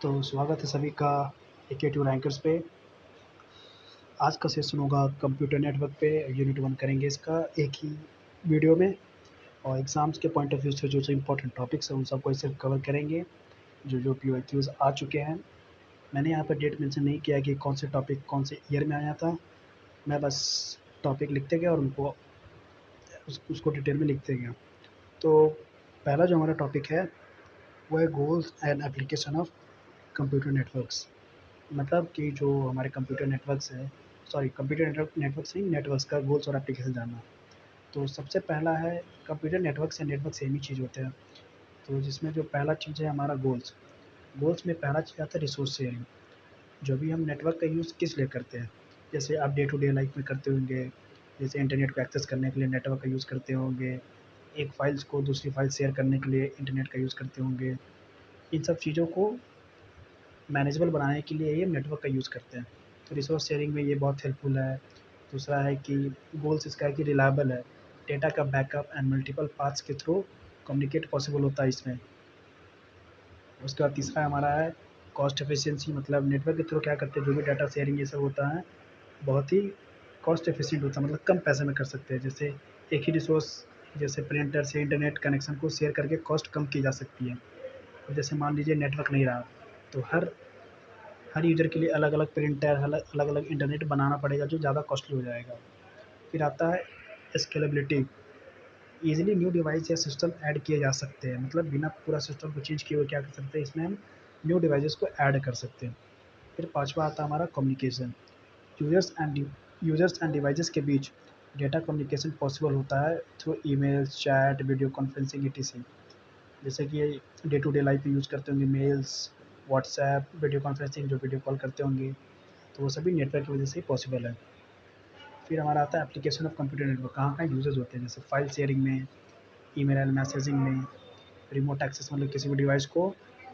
तो स्वागत है सभी का एके2 रैंकर्स पे। आज का सेशन होगा कंप्यूटर नेटवर्क पे। यूनिट 1 करेंगे इसका एक ही वीडियो में, और एग्ज़ाम्स के पॉइंट ऑफ व्यू से जो इम्पोर्टेंट टॉपिक्स हैं उन सबको इसे कवर करेंगे। जो पीओक्यूज़ आ चुके हैं, मैंने यहाँ पर डेट मेंशन नहीं किया कि कौन से टॉपिक कौन से ईयर में आया था। मैं बस टॉपिक लिखते गया और उनको उसको डिटेल में लिखते गया। तो पहला जो हमारा टॉपिक है वो है goals and application of computer networks. मतलब कि जो हमारे कंप्यूटर नेटवर्क्स हैं, सॉरी कंप्यूटर नेटवर्क्स नहीं, नेटवर्क्स का गोल्स और एप्लीकेशन जानना। तो सबसे पहला है, कंप्यूटर नेटवर्क से नेटवर्क सेम ही चीज़ होते हैं। तो जिसमें जो पहला चीज़ है हमारा गोल्स। गोल्स में पहला चीज़ आता है रिसोर्स शेयरिंग। जो भी हम नेटवर्क का यूज़ किस लिए करते हैं, जैसे आप डे टू डे लाइफ में करते होंगे, जैसे इंटरनेट को एक्सेस करने के लिए नेटवर्क का यूज़ करते होंगे, एक फाइल्स को दूसरी फाइल शेयर करने के लिए इंटरनेट का यूज़ करते होंगे। इन सब चीज़ों को मैनेजेबल बनाने के लिए ये नेटवर्क का यूज़ करते हैं। तो रिसोर्स शेयरिंग में ये बहुत हेल्पफुल है। दूसरा है कि गोल्स इसका है कि रिलायबल है, डेटा का बैकअप एंड मल्टीपल पाथ्स के थ्रू कम्युनिकेट पॉसिबल होता है इसमें। उसके बाद तीसरा हमारा है कॉस्ट एफिशिएंसी। मतलब नेटवर्क के थ्रू क्या करते हैं, जो भी डाटा शेयरिंग ये सब होता है बहुत ही कॉस्ट एफिशिएंट होता है, मतलब कम पैसे में कर सकते हैं। जैसे एक ही रिसोर्स, जैसे प्रिंटर से इंटरनेट कनेक्शन को शेयर करके कॉस्ट कम की जा सकती है। अब जैसे मान लीजिए नेटवर्क नहीं रहा, तो हर हर यूज़र के लिए अलग-अलग प्रिंटर, अलग-अलग इंटरनेट बनाना पड़ेगा जो ज़्यादा कॉस्टली हो जाएगा। फिर आता है स्केलेबिलिटी। ईज़िली न्यू डिवाइस या सिस्टम ऐड किए जा सकते हैं, मतलब बिना पूरा सिस्टम को चेंज किए हुए क्या कर सकते हैं, इसमें हम न्यू डिवाइसेस को ऐड कर सकते हैं। फिर पाँचवा आता है हमारा कम्युनिकेशन। यूज़र्स एंड डिवाइसेस के बीच डेटा कम्युनिकेशन पॉसिबल होता है through emails, chat, video conferencing etc. जैसे कि डे टू डे लाइफ में यूज़ करते होंगे मेल्स, व्हाट्सएप, वीडियो कॉन्फ्रेंसिंग, जो वीडियो कॉल करते होंगे, तो वो सभी नेटवर्क की वजह से ही पॉसिबल है। फिर हमारा आता है एप्लीकेशन ऑफ कंप्यूटर नेटवर्क, कहाँ यूजेस होते हैं, जैसे फाइल शेयरिंग में, ईमेल एंड मैसेजिंग में, रिमोट एक्सेस, मतलब किसी भी डिवाइस को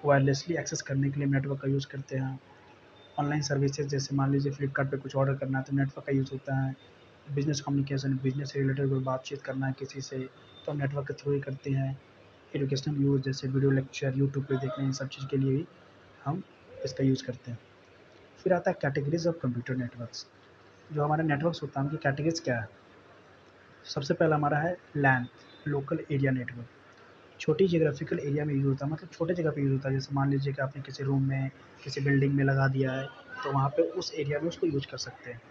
वायरलेसली एक्सेस करने के लिए नेटवर्क का यूज़ करते हैं। ऑनलाइन सर्विसेज, जैसे मान लीजिए फ्लिपकार्ट पे कुछ ऑर्डर करना है तो नेटवर्क का यूज़ होता है। बिजनेस कम्युनिकेशन, बिजनेस से रिलेटेड कोई बातचीत करना है किसी से, तो हम नेटवर्क के थ्रू ही करते हैं। एजुकेशनल यूज़, जैसे वीडियो लेक्चर यूट्यूब पे देखने, इन सब चीज़ के लिए भी हम इसका यूज़ करते हैं। फिर आता है कैटेगरीज ऑफ कंप्यूटर नेटवर्क्स। जो हमारे नेटवर्क्स होता है उनकी कैटेगरीज क्या है। सबसे पहला हमारा है लैन, लोकल एरिया नेटवर्क। छोटी जियोग्राफिकल एरिया में यूज़ होता है, मतलब छोटे जगह पे यूज़ होता है। जैसे मान लीजिए कि आपने किसी रूम में, किसी बिल्डिंग में लगा दिया है, तो वहाँ पे उस एरिया में उसको यूज़ कर सकते हैं।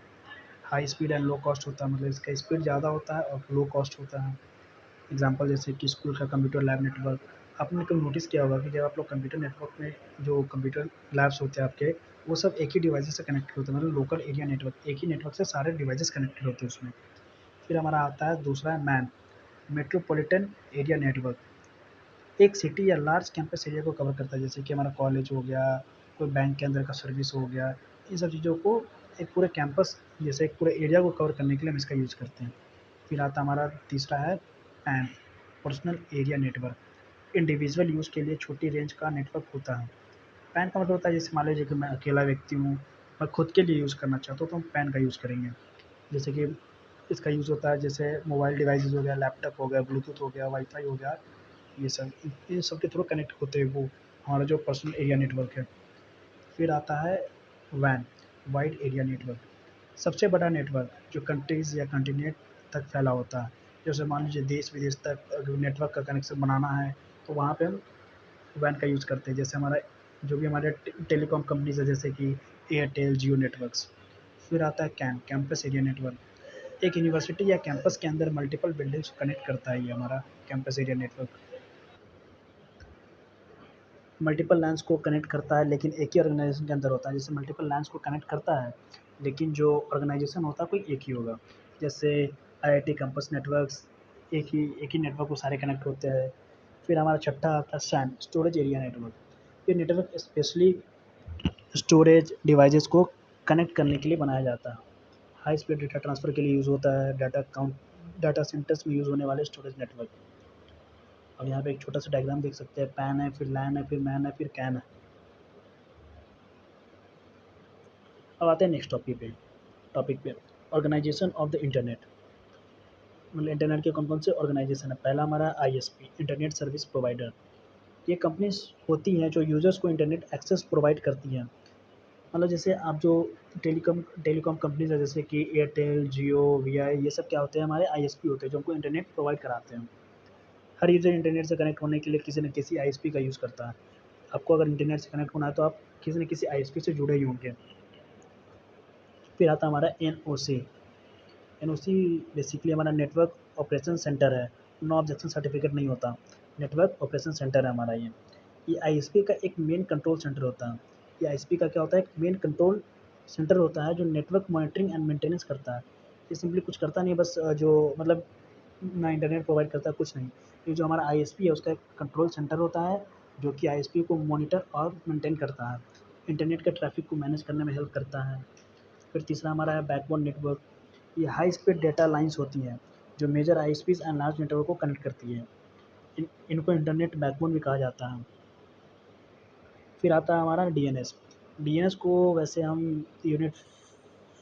High speed and low cost होता है, मतलब इसका स्पीड ज़्यादा होता है और लो कॉस्ट होता है। एग्जांपल जैसे कि स्कूल का कंप्यूटर लैब नेटवर्क। आपने कभी नोटिस किया होगा कि जब आप लोग कंप्यूटर नेटवर्क में, जो कंप्यूटर लैब्स होते हैं आपके, वो सब एक ही डिवाइसेस से कनेक्टेड होते हैं, मतलब लोकल एरिया नेटवर्क, एक ही नेटवर्क से सारे डिवाइसेस कनेक्टेड होते हैं उसमें। फिर हमारा आता है दूसरा है मैन, मेट्रोपॉलिटन एरिया नेटवर्क। एक सिटी या लार्ज कैंपस एरिया को कवर करता है, जैसे कि हमारा कॉलेज हो गया, कोई बैंक के अंदर का सर्विस हो गया। इन सब चीज़ों को एक पूरे कैंपस, जैसे एक पूरे एरिया को कवर करने के लिए हम इसका यूज़ करते हैं। फिर आता हमारा तीसरा है pan, personal area network. Individual use के लिए छोटी रेंज का नेटवर्क होता है। पैन का मतलब होता है, जैसे मान लीजिए कि मैं अकेला व्यक्ति हूँ, मैं खुद के लिए यूज़ करना चाहता हूँ तो हम पैन का यूज़ करेंगे। जैसे कि इसका यूज़ होता है, जैसे मोबाइल डिवाइसेज़ हो गया, लैपटॉप हो गया, ब्लूटूथ हो गया, वाईफ़ाई हो गया, ये सब इन सब के थ्रू कनेक्ट होते हैं वो हमारा जो पर्सनल एरिया नेटवर्क है। फिर आता है वैन, वाइड एरिया नेटवर्क। सबसे बड़ा नेटवर्क जो कंट्रीज़ या कॉन्टिनेंट तक फैला होता है। जैसे मान लीजिए देश विदेश तक अगर नेटवर्क का कनेक्शन बनाना है, तो वहाँ पे हम वैन का यूज़ करते हैं। जैसे हमारा जो भी हमारे टेलीकॉम कंपनीज़ है, जैसे कि एयरटेल, जियो नेटवर्क्स। फिर आता है कैन, कैंपस एरिया नेटवर्क। एक यूनिवर्सिटी या कैंपस के अंदर मल्टीपल बिल्डिंग्स को कनेक्ट करता है ये हमारा campus area network. Multiple lens को कनेक्ट करता है, लेकिन एक ही ऑर्गेनाइजेशन के अंदर होता है। जैसे मल्टीपल लैन्स को कनेक्ट करता है, लेकिन जो ऑर्गेनाइजेशन होता है कोई एक ही होगा। जैसे आईआईटी कैंपस नेटवर्क्स, एक ही नेटवर्क को सारे कनेक्ट होते हैं। फिर हमारा छठा आता है सैन, स्टोरेज एरिया नेटवर्क। ये नेटवर्क स्पेशली स्टोरेज डिवाइसेस को कनेक्ट करने के लिए बनाया जाता है। हाई स्पीड डेटा ट्रांसफ़र के लिए यूज़ होता है, डाटा सेंटर्स में यूज़ होने वाले स्टोरेज नेटवर्क। अब यहाँ पे एक छोटा सा डायग्राम देख सकते हैं, पैन है, फिर लैन है, फिर मैन है, फिर कैन है। अब आते हैं नेक्स्ट टॉपिक पे, ऑर्गेनाइजेशन ऑफ द इंटरनेट। मतलब इंटरनेट के कौन कौन से ऑर्गेनाइजेशन है। पहला हमारा आईएसपी, इंटरनेट सर्विस प्रोवाइडर। ये कंपनीज़ होती हैं जो यूज़र्स को इंटरनेट एक्सेस प्रोवाइड करती हैं। मतलब जैसे आप जो टेलीकॉम कंपनीज़ है जैसे कि एयरटेल, जियो, वीआई ये सब क्या होते हैं हमारे आईएसपी होते हैं जो हमको इंटरनेट प्रोवाइड कराते हैं। हर यूज़र इंटरनेट से कनेक्ट होने के लिए किसी न किसी आईएसपी का यूज़ करता है। आपको अगर इंटरनेट से कनेक्ट होना है तो आप किसी न किसी आईएसपी से जुड़े ही होंगे। फिर आता है हमारा एनओसी। एनओसी बेसिकली हमारा नेटवर्क ऑपरेशन सेंटर है। नो ऑब्जेक्शन सर्टिफिकेट नहीं होता। नेटवर्क ऑपरेशन सेंटर है हमारा ये। ये आईएसपी का एक मेन कंट्रोल सेंटर होता है। ये आईएसपी का क्या होता है, एक मेन कंट्रोल सेंटर होता है जो नेटवर्क मॉनिटरिंग एंड मेंटेनेंस करता है। ये सिंपली कुछ करता नहीं, बस जो मतलब ना इंटरनेट प्रोवाइड करता है, कुछ नहीं। ये जो हमारा आईएसपी है उसका एक कंट्रोल सेंटर होता है जो कि आईएसपी को मॉनिटर और मेंटेन करता है। इंटरनेट के ट्रैफ़िक को मैनेज करने में हेल्प करता है। फिर तीसरा हमारा है बैकबोन नेटवर्क। ये हाई स्पीड डेटा लाइन्स होती हैं जो मेजर आईएसपीज़ एंड लार्ज नेटवर्क को कनेक्ट करती हैं। इनको इंटरनेट बैकबोन भी कहा जाता है। फिर आता है हमारा डीएनएस। डीएनएस को वैसे हम यूनिट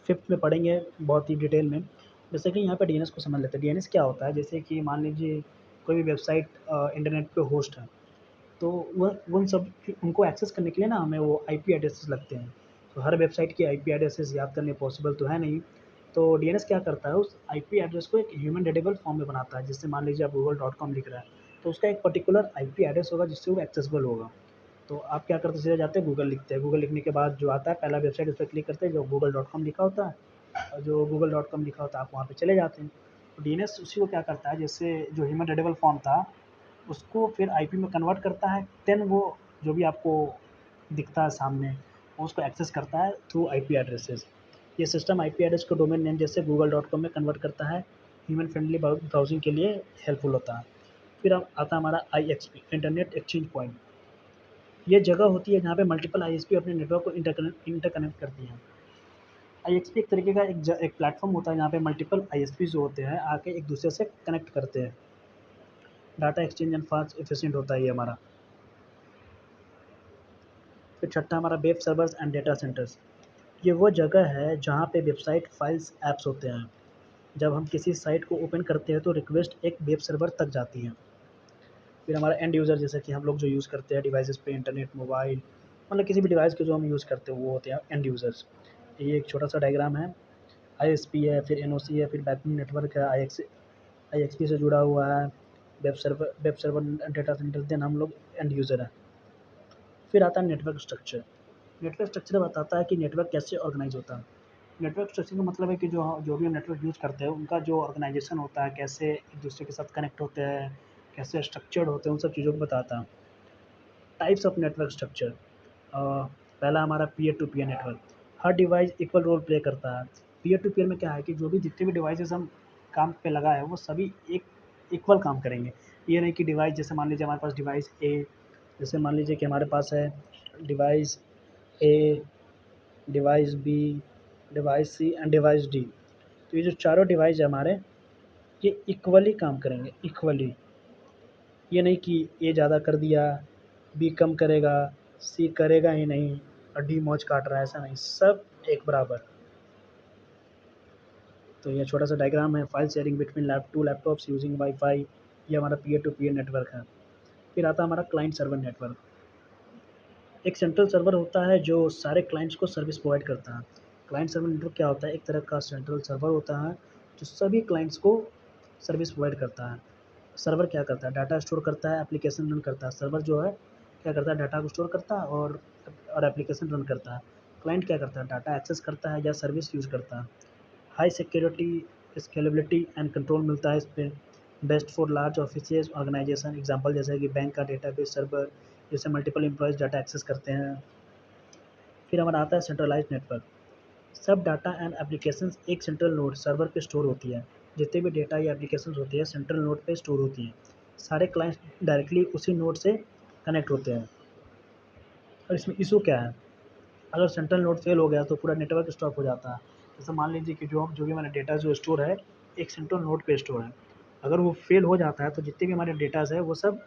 5th में पढ़ेंगे बहुत ही डिटेल में। जैसे कि यहाँ पे डीएनएस को समझ लेते हैं। डीएनएस क्या होता है, जैसे कि मान लीजिए कोई भी वेबसाइट इंटरनेट पे होस्ट है, तो वह उन सब उनको एक्सेस करने के लिए ना हमें वो आईपी एड्रेसेस लगते हैं। तो हर वेबसाइट की आईपी एड्रेसेस याद करने पॉसिबल तो है नहीं। तो डीएनएस क्या करता है, उस आईपी एड्रेस को एक ह्यूमन रीडेबल फॉर्म में बनाता है। जैसे मान लीजिए आप google.com लिख रहे हैं, तो उसका एक पर्टिकुलर आईपी एड्रेस होगा जिससे वो एक्सेसिबल होगा। तो आप क्या करते हैं, सीधे जाते हैं गूगल लिखते हैं। गूगल लिखने के बाद जो आता है पहला वेबसाइट, उस पर क्लिक करते हैं जो google.com लिखा होता है, और जो google.com लिखा होता है आप वहाँ पे चले जाते हैं। तो डीएनएस उसी को क्या करता है, जैसे जो ह्यूमन रीडेबल फॉर्म था उसको फिर आईपी में कन्वर्ट करता है, देन वो जो भी आपको दिखता है सामने वो उसको एक्सेस करता है थ्रू आईपी एड्रेसेस। ये सिस्टम आईपी एड्रेस को डोमेन नेम जैसे google.com में कन्वर्ट करता है। ह्यूमन फ्रेंडली ब्राउजिंग के लिए हेल्पफुल होता है। फिर अब आता है हमारा आईएक्सपी, इंटरनेट एक्सचेंज पॉइंट। ये जगह होती है जहाँ पे मल्टीपल आईएसपी अपने नेटवर्क को इंटरकनेक्ट करती हैं। आईएक्सपी एक तरीके का एक प्लेटफॉर्म होता है जहाँ पे मल्टीपल आईएसपी जो होते हैं आके एक दूसरे से कनेक्ट करते हैं। Data exchange and fast efficient होता है ये हमारा। फिर छठा हमारा web servers and data centres. ये वो जगह है जहाँ पे वेबसाइट, फाइल्स, ऐप्स होते हैं। जब हम किसी साइट को ओपन करते हैं तो रिक्वेस्ट एक वेब सर्वर तक जाती है। फिर हमारा एंड यूज़र, जैसे कि हम लोग जो यूज़ करते हैं डिवाइसेस पे इंटरनेट, मोबाइल, मतलब किसी भी डिवाइस के जो हम यूज़ करते हैं वो होते हैं एंड यूज़र्स। ये एक छोटा सा डायग्राम है। आईएसपी है, फिर एनओसी है, फिर बैकबोन नेटवर्क है, आईएक्सपी से जुड़ा हुआ है, web server data centre, then हम लोग एंड यूज़र हैं। फिर आता है नेटवर्क स्ट्रक्चर। नेटवर्क स्ट्रक्चर बताता है कि नेटवर्क कैसे ऑर्गेनाइज होता है। नेटवर्क स्ट्रक्चर का मतलब है कि जो भी हम नेटवर्क यूज़ करते हैं उनका जो ऑर्गेनाइजेशन होता है, कैसे एक दूसरे के साथ कनेक्ट होते हैं, कैसे स्ट्रक्चर्ड होते हैं, उन सब चीज़ों को बताता है। Types of network structure. पहला हमारा पीयर टू पीयर नेटवर्क। हर डिवाइस इक्वल रोल प्ले करता है। पीयर टू पीयर में क्या है कि जो भी जितने भी डिवाइसेस हम काम पे लगाए हैं वो सभी एक इक्वल काम करेंगे। ये नहीं कि डिवाइस, जैसे मान लीजिए हमारे पास डिवाइस ए, जैसे मान लीजिए कि हमारे पास है device A, device B, device C and device D. तो ये जो चारों डिवाइस है हमारे, ये इक्वली काम करेंगे, इक्वली। ये नहीं कि ए ज़्यादा कर दिया, बी कम करेगा, सी करेगा ही नहीं और डी मौज काट रहा है, ऐसा नहीं, सब एक बराबर। तो ये छोटा सा डायग्राम है, file sharing between two laptops using wifi. ये हमारा पीयर टू पीयर नेटवर्क है। फिर आता है हमारा क्लाइंट सर्वर नेटवर्क। एक सेंट्रल सर्वर होता है जो सारे क्लाइंट्स को सर्विस प्रोवाइड करता है। क्लाइंट सर्वर नेटवर्क क्या होता है, एक तरह का सेंट्रल सर्वर होता है जो सभी क्लाइंट्स को सर्विस प्रोवाइड करता है। सर्वर क्या करता है, डाटा स्टोर करता है, एप्लीकेशन रन करता है। सर्वर जो है क्या करता है, डाटा को स्टोर करता है और एप्लीकेशन रन करता है। क्लाइंट क्या करता है, डाटा एक्सेस करता है या सर्विस यूज़ करता है। High security, scalability and control मिलता है इस पे। Best for large offices organisation, example जैसे कि बैंक का डेटाबेस सर्वर, जिससे मल्टीपल एम्प्लॉयज़ डाटा एक्सेस करते हैं। फिर हमारा आता है सेंट्रलाइज्ड नेटवर्क। सब डाटा एंड एप्लीकेशंस एक सेंट्रल नोड सर्वर पे स्टोर होती है। जितने भी डेटा या एप्लीकेशंस होती है सेंट्रल नोड पे स्टोर होती हैं। सारे क्लाइंट्स डायरेक्टली उसी नोड से कनेक्ट होते हैं। और इसमें इशू क्या है, अगर सेंट्रल नोड फेल हो गया तो पूरा नेटवर्क स्टॉप हो जाता है। जैसे मान लीजिए कि जो भी हमारा डेटा जो स्टोर है एक सेंट्रल नोड पे स्टोर है, अगर वो फेल हो जाता है तो जितने भी हमारे डेटाज़ है वो सब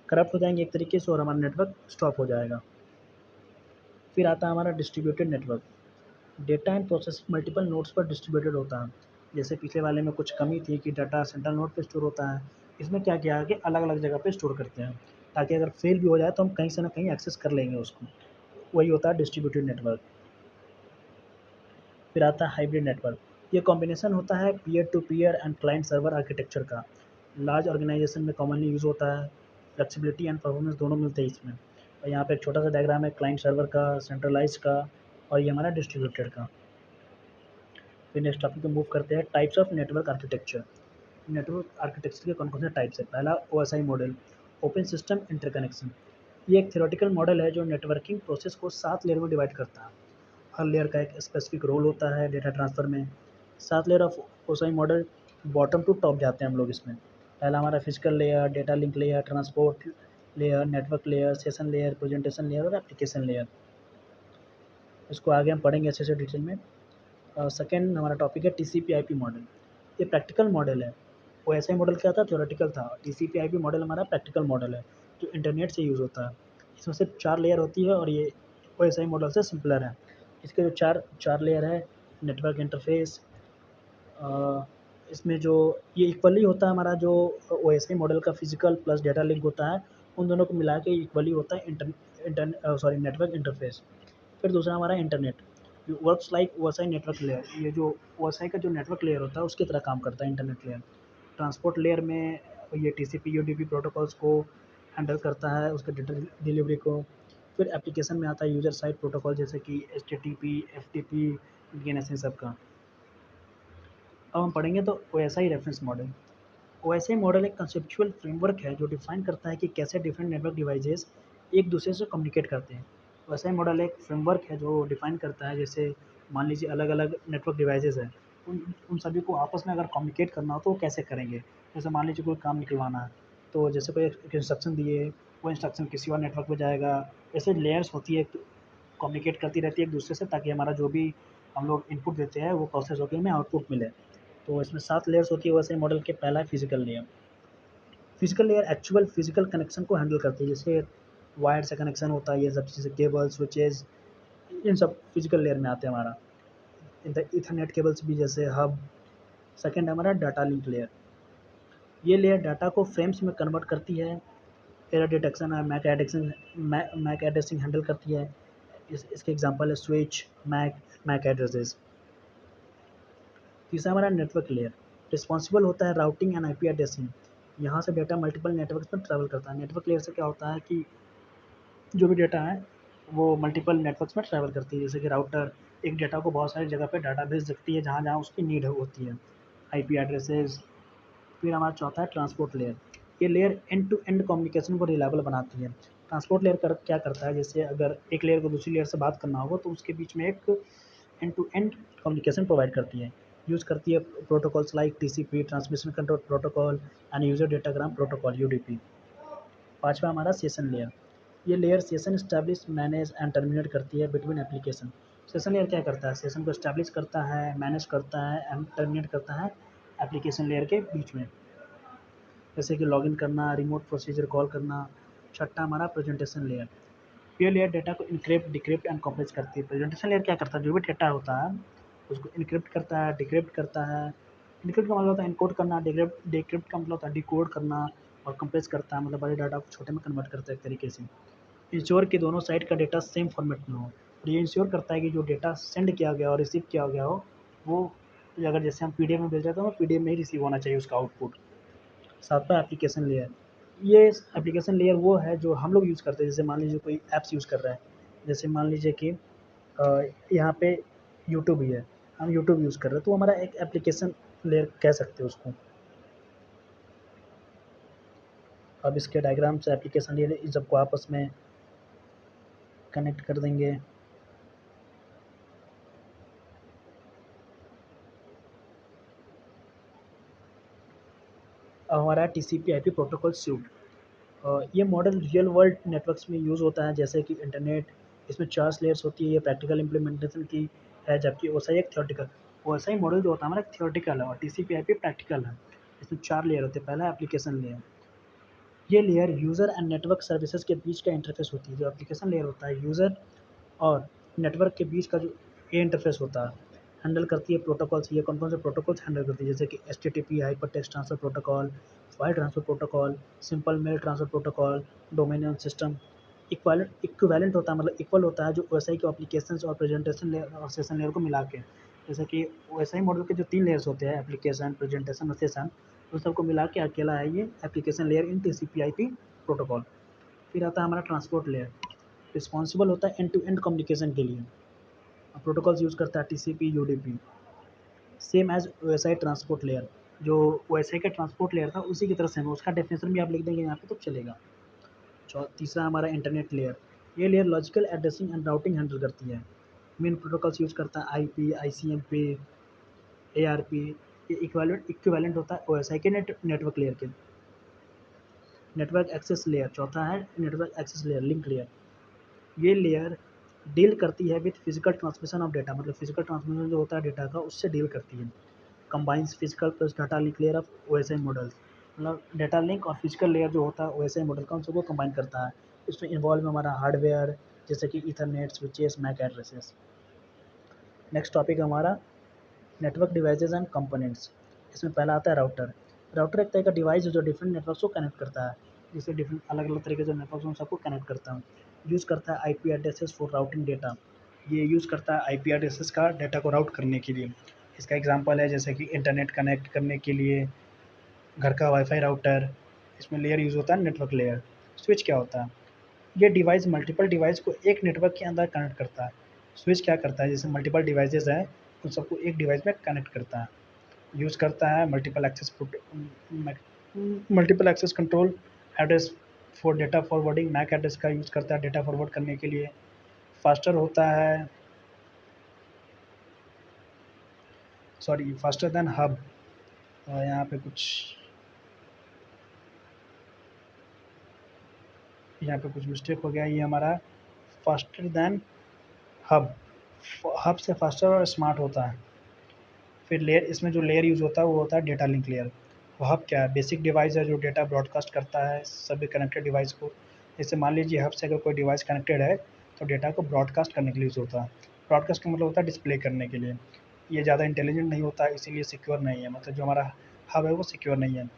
करप्ट हो जाएंगे एक तरीके से और हमारा नेटवर्क स्टॉप हो जाएगा। फिर आता है हमारा distributed network. Data and processing multiple nodes पर डिस्ट्रीब्यूटेड होता है। जैसे पिछले वाले में कुछ कमी थी कि डाटा सेंट्रल नोड पे स्टोर होता है, इसमें क्या किया है कि अलग अलग जगह पे स्टोर करते हैं ताकि अगर फेल भी हो जाए तो हम कहीं से ना कहीं एक्सेस कर लेंगे उसको। वही होता है डिस्ट्रीब्यूटेड नेटवर्क। फिर आता है हाइब्रिड नेटवर्क। ये कॉम्बिनेशन होता है peer to peer and client server architecture का। लार्ज ऑर्गेनाइजेशन में कॉमनली यूज़ होता है। फ्लेक्सिबिलिटी एंड परफॉर्मेंस दोनों मिलते हैं इसमें। और यहाँ पे एक छोटा सा डायग्राम है क्लाइंट सर्वर का, सेंट्रलाइज का और ये हमारा डिस्ट्रीब्यूटेड का। फिर नेक्स्ट टॉपिक पे मूव करते हैं, types of network architecture. Network architecture के कौन कौन से टाइप्स है। पहला OSI model, open system interconnection. ये एक थ्योरेटिकल मॉडल है जो नेटवर्किंग प्रोसेस को 7 लेयर में डिवाइड करता है। हर लेयर का एक स्पेसिफिक रोल होता है डेटा ट्रांसफ़र में। 7 layer of OSI model, bottom to top जाते हैं हम लोग इसमें। पहला हमारा physical layer, data link layer, transport layer, network layer, session layer, presentation layer और एप्लीकेशन लेयर। इसको आगे हम पढ़ेंगे अच्छे से डिटेल में। सेकेंड हमारा टॉपिक है टीसीपी आईपी मॉडल। ये प्रैक्टिकल मॉडल है। ओएसआई मॉडल क्या था, थ्योरेटिकल था। टीसीपी आईपी मॉडल हमारा प्रैक्टिकल मॉडल है जो इंटरनेट से यूज़ होता है। इसमें सिर्फ 4 लेयर होती है और ये ओएसआई मॉडल से सिंपलर है। इसके जो चार चार लेयर है, नेटवर्क इंटरफेस, इसमें जो ये इक्वली होता है हमारा जो ओएसआई मॉडल का फिजिकल प्लस डेटा लिंक होता है, उन दोनों को मिला के इक्वली होता है नेटवर्क इंटरफेस। फिर दूसरा हमारा internet, works like OSI network layer. ये जो ओएसआई का जो नेटवर्क लेयर होता है उसकी तरह काम करता है इंटरनेट लेयर। ट्रांसपोर्ट लेयर में ये टीसीपी यूडीपी प्रोटोकॉल्स को हैंडल करता है, उसके डेटा डिलीवरी को। फिर एप्लीकेशन में आता है यूज़र साइड प्रोटोकॉल जैसे कि एचटीटीपी, एफटीपी, डीएनएस, इन सब का। अब हम पढ़ेंगे तो OSI reference model. OSI model एक कंसेप्चुअल फ्रेमवर्क है जो डिफाइन करता है कि कैसे डिफरेंट नेटवर्क डिवाइसेस एक दूसरे से कम्युनिकेट करते हैं। ओएसआई मॉडल एक फ्रेमवर्क है जो डिफाइन करता है, जैसे मान लीजिए अलग अलग नेटवर्क डिवाइसेस हैं, उन उन सभी को आपस में अगर कम्युनिकेट करना हो तो वो कैसे करेंगे। जैसे मान लीजिए कोई काम निकलवाना है, तो जैसे कोई एक इंस्ट्रक्शन दिए, वो इंस्ट्रक्शन किसी और नेटवर्क में जाएगा। ऐसे लेयर्स होती है, कम्युनिकेट करती रहती है एक दूसरे से, ताकि हमारा जो भी हम लोग इनपुट देते हैं वो प्रोसेस होकर हमें आउटपुट मिले। तो इसमें 7 लेयर्स होती है वैसे मॉडल के। पहला है physical layer. Physical layer actual physical connection को हैंडल करती है, जैसे वायर से कनेक्शन होता है, ये सब चीज़ें, केबल, स्विचेज़, इन सब फिजिकल लेयर में आते हैं हमारा। ईथरनेट केबल्स भी, जैसे हब। सेकंड है हमारा डाटा लिंक लेयर। ये लेयर डाटा को फ्रेम्स में कन्वर्ट करती है। एरर डिटेक्शन है, मैक एड्रेसिंग हैंडल करती है। इसके एग्जांपल है स्विच, मैक एड्रेसेस। तीसरा हमारा नेटवर्क लेयर, रिस्पॉन्सिबल होता है राउटिंग एंड आईपी एड्रेसिंग। यहाँ से डेटा मल्टीपल नेटवर्क्स पर ट्रैवल करता है। नेटवर्क लेयर से क्या होता है कि जो भी डेटा है वो मल्टीपल नेटवर्क्स में ट्रैवल करती है, जैसे कि राउटर एक डेटा को बहुत सारी जगह पे डाटा भेज सकती है जहाँ जहाँ उसकी नीड होती है, आईपी एड्रेसेस। फिर हमारा चौथा है ट्रांसपोर्ट लेयर। ये layer end to end communication को रिलायबल बनाती है। ट्रांसपोर्ट लेयर क्या करता है, जैसे अगर एक लेयर को दूसरी लेयर से बात करना होगा तो उसके बीच में एक end to end communication provide करती है। यूज़ करती है protocols like TCP, transmission control protocol and user datagram protocol, UDP. पाँचवा हमारा सेशन लेयर। ये layer session establish, manage and terminate करती है बिटवीन एप्लीकेशन। सेशन लेयर क्या करता है, सेशन को एस्टैब्लिश करता है, मैनेज करता है एंड टर्मिनेट करता है एप्लीकेशन लेयर के बीच में, जैसे कि लॉगिन करना, रिमोट प्रोसीजर कॉल करना। छठा हमारा प्रेजेंटेशन लेयर। ये लेयर डेटा को इनक्रिप्ट, डिक्रिप्ट एंड कॉम्प्रेस करती है। प्रेजेंटेशन लेयर क्या करता है, जो भी डेटा होता है उसको इनक्रिप्ट करता है, डिक्रिप्ट करता है। इनक्रिप्ट का मतलब होता है इनकोड करना, डिक्रिप्ट का मतलब होता है डिकोड करना, और कंप्रेस करता है मतलब बड़े डाटा को छोटे में कन्वर्ट करता है एक तरीके से। इंश्योर कि दोनों साइड का डेटा सेम फॉर्मेट में हो। और ये इंश्योर करता है कि जो डेटा सेंड किया गया और रिसीव किया गया हो, वो अगर जैसे हम पीडीएफ में भेज रहे हैं तो वो पीडीएफ में ही रिसीव होना चाहिए उसका आउटपुट। सातवां एप्लीकेशन लेयर। ये एप्लीकेशन लेयर वो है जो हम लोग यूज़ करते हैं, जैसे मान लीजिए कोई ऐप्स यूज़ कर रहा है। जैसे मान लीजिए कि यहाँ पे यूट्यूब ही है, हम यूट्यूब यूज़ कर रहे हैं तो हमारा एक एप्लीकेशन लेयर कह सकते हैं उसको। अब इसके डायग्राम से एप्लीकेशन लेयर इन सबको आपस में कनेक्ट कर देंगे। अब हमारा टीसीपी आईपी प्रोटोकॉल सूट। ये मॉडल रियल वर्ल्ड नेटवर्क्स में यूज़ होता है, जैसे कि इंटरनेट। इसमें 4 लेयर्स होती है, ये प्रैक्टिकल इम्प्लीमेंटेशन की है, जबकि ओएसआई एक थ्योरेटिकल। ओएसआई मॉडल जो होता है हमारा एक थ्योरेटिकल है और टीसीपी आईपी प्रैक्टिकल है। इसमें 4 लेयर होते हैं। पहला एप्लीकेशन लेयर। ये layer user and network services के बीच का इंटरफेस होती है। जो एप्लीकेशन लेयर होता है यूज़र और नेटवर्क के बीच का जो ये इंटरफेस होता है, हैंडल करती है प्रोटोकॉल्स। ये कौन-कौन से प्रोटोकॉल्स हैंडल करती है, जैसे कि HTTP hypertext transfer protocol, file transfer protocol, simple mail transfer protocol, domain name system. Equivalent होता है, मतलब इक्वल होता है जो ओएसआई के एप्लीकेशंस और प्रेजेंटेशन लेयर और सेशन लेयर को मिला के, जैसे कि ओएसआई मॉडल के जो 3 लेयर्स होते हैं, एप्लीकेशन, प्रेजेंटेशन और सेशन, उन सबको मिला के अकेला है ये एप्लीकेशन लेयर इन टीसीपी/आईपी प्रोटोकॉल। फिर आता है हमारा ट्रांसपोर्ट लेयर, रिस्पॉन्सिबल होता है एंड टू एंड कम्युनिकेशन के लिए। प्रोटोकॉल्स यूज़ करता है TCP, UDP, same as OSI transport layer. जो ओएसआई का ट्रांसपोर्ट लेयर था उसी की तरह सेम है, उसका डेफिनेशन भी आप लिख देंगे यहाँ पे तो चलेगा। तीसरा हमारा इंटरनेट लेयर, ये layer logical addressing and routing handle करती है। मेन प्रोटोकॉल्स यूज़ करता है आईपी, आईसीएमपी, एआरपी। ये इक्विवेलेंट होता है ओएसआई के नेटवर्क लेयर के। नेटवर्क एक्सेस लेयर चौथा है, network access layer, link layer. ये लेयर डील करती है with physical transmission of data, मतलब फिजिकल ट्रांसमिशन जो होता है डेटा का उससे डील करती है। Combines physical plus data link layer of OSI models, मतलब डेटा लिंक और फिजिकल लेयर जो होता है ओएसआई मॉडल का, उन सबको कंबाइन करता है। इसमें इन्वॉल्व है हमारा हार्डवेयर, जैसे कि ethernet, switches, MAC addresses. Next topic हमारा नेटवर्क डिवाइसेज एंड कंपोनेंट्स। इसमें पहला आता है राउटर। राउटर एक तरह का डिवाइस है जो डिफरेंट नेटवर्क्स को कनेक्ट करता है, जिससे डिफरेंट अलग अलग तरीके से नेटवर्क उन सबको कनेक्ट करता है। यूज़ करता है IP addresses for routing data. ये यूज़ करता है आईपी एड्रेसेस का डेटा को राउट करने के लिए। इसका एग्जांपल है जैसे कि इंटरनेट कनेक्ट करने के लिए घर का वाईफाई राउटर। इसमें लेयर यूज़ होता है नेटवर्क लेयर। स्विच क्या होता है, ये डिवाइस मल्टीपल डिवाइस को एक नेटवर्क के अंदर कनेक्ट करता है। स्विच क्या करता है, जैसे मल्टीपल डिवाइसेज हैं उन सबको एक डिवाइस में कनेक्ट करता है। यूज़ करता है multiple access control address for data forwarding. MAC address का यूज़ करता है डेटा फॉरवर्ड करने के लिए। फास्टर होता है, सॉरी, फास्टर देन हब। यहाँ पे कुछ मिस्टेक हो गया। ये हमारा फास्टर देन हब, हब से फास्टर और स्मार्ट होता है। फिर लेयर, इसमें जो लेयर यूज़ होता है वो होता है डेटा लिंक लेयर। हब क्या है, बेसिक डिवाइस है जो डेटा ब्रॉडकास्ट करता है सभी कनेक्टेड डिवाइस को। जैसे मान लीजिए हब से अगर कोई डिवाइस कनेक्टेड है तो डेटा को ब्रॉडकास्ट करने के लिए यूज़ होता है। ब्रॉडकास्ट का मतलब होता है डिस्प्ले करने के लिए। ये ज़्यादा इंटेलिजेंट नहीं होता है, इसीलिए सिक्योर नहीं है, मतलब जो हमारा हब है वो सिक्योर नहीं है।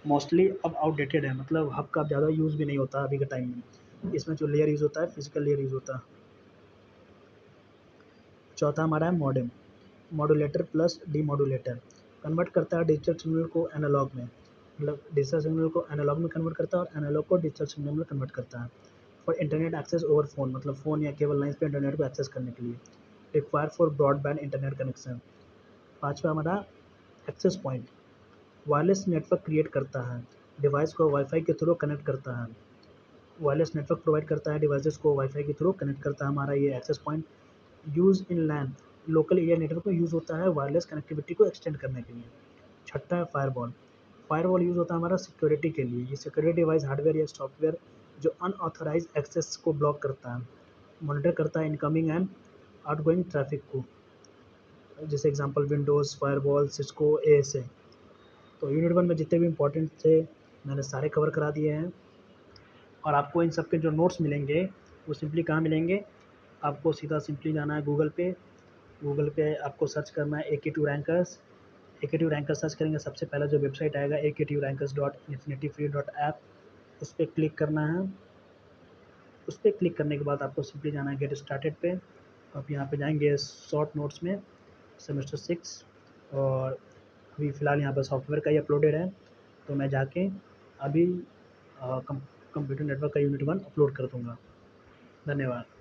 मोस्टली अब आउटडेटेड है, मतलब हब का ज़्यादा यूज़ भी नहीं होता अभी के टाइम में। इसमें जो लेयर यूज़ होता है फिजिकल लेयर यूज़ होता है। चौथा हमारा है modem, modulator plus demodulator. Convert करता है डिजिटल सिग्नल को एनालॉग में, मतलब डिजिटल सिग्नल को एनालॉग में कन्वर्ट करता है और एनालॉग को डिजिटल सिग्नल में कन्वर्ट करता है। For internet access over phone, मतलब फ़ोन या केबल लाइन्स पे इंटरनेट को एक्सेस करने के लिए। Require for broadband internet connection. पाँचवा हमारा access point, wireless network create करता है, डिवाइस को वाईफाई के थ्रू कनेक्ट करता है। वायरलेस नेटवर्क प्रोवाइड करता है, डिवाइसेस को वाईफाई के थ्रू कनेक्ट करता है हमारा ये access point. Use in LAN, local area network में यूज़ होता है वायरलेस कनेक्टिविटी को एक्सटेंड करने के लिए। छठा है फायरवॉल। फायरवॉल यूज़ होता है हमारा सिक्योरिटी के लिए। ये सिक्योरिटी डिवाइस हार्डवेयर या सॉफ्टवेयर जो अनऑथराइज एक्सेस को ब्लॉक करता है, मॉनिटर करता है इनकमिंग एंड आउटगोइंग ट्रैफिक को। जैसे example Windows, firewall, Cisco, ASA. तो यूनिट 1 में जितने भी इंपॉर्टेंट थे मैंने सारे कवर करा दिए हैं। और आपको इन सब के जो नोट्स मिलेंगे वो सिंपली कहाँ मिलेंगे, आपको सीधा सिंपली जाना है गूगल पे। गूगल पे आपको सर्च करना है AK2 rankers. AK2 rankers search करेंगे, सबसे पहला जो वेबसाइट आएगा ak2rankers.infinityfree.app, उस पर क्लिक करना है। उस पर क्लिक करने के बाद आपको सिंपली जाना है गेट स्टार्टेड पे। आप यहाँ पे जाएंगे शॉर्ट नोट्स में, सेमेस्टर 6, और अभी फ़िलहाल यहाँ पर सॉफ्टवेयर का ही अपलोडेड है, तो मैं जाके अभी कंप्यूटर नेटवर्क का यूनिट 1 अपलोड कर दूँगा। धन्यवाद।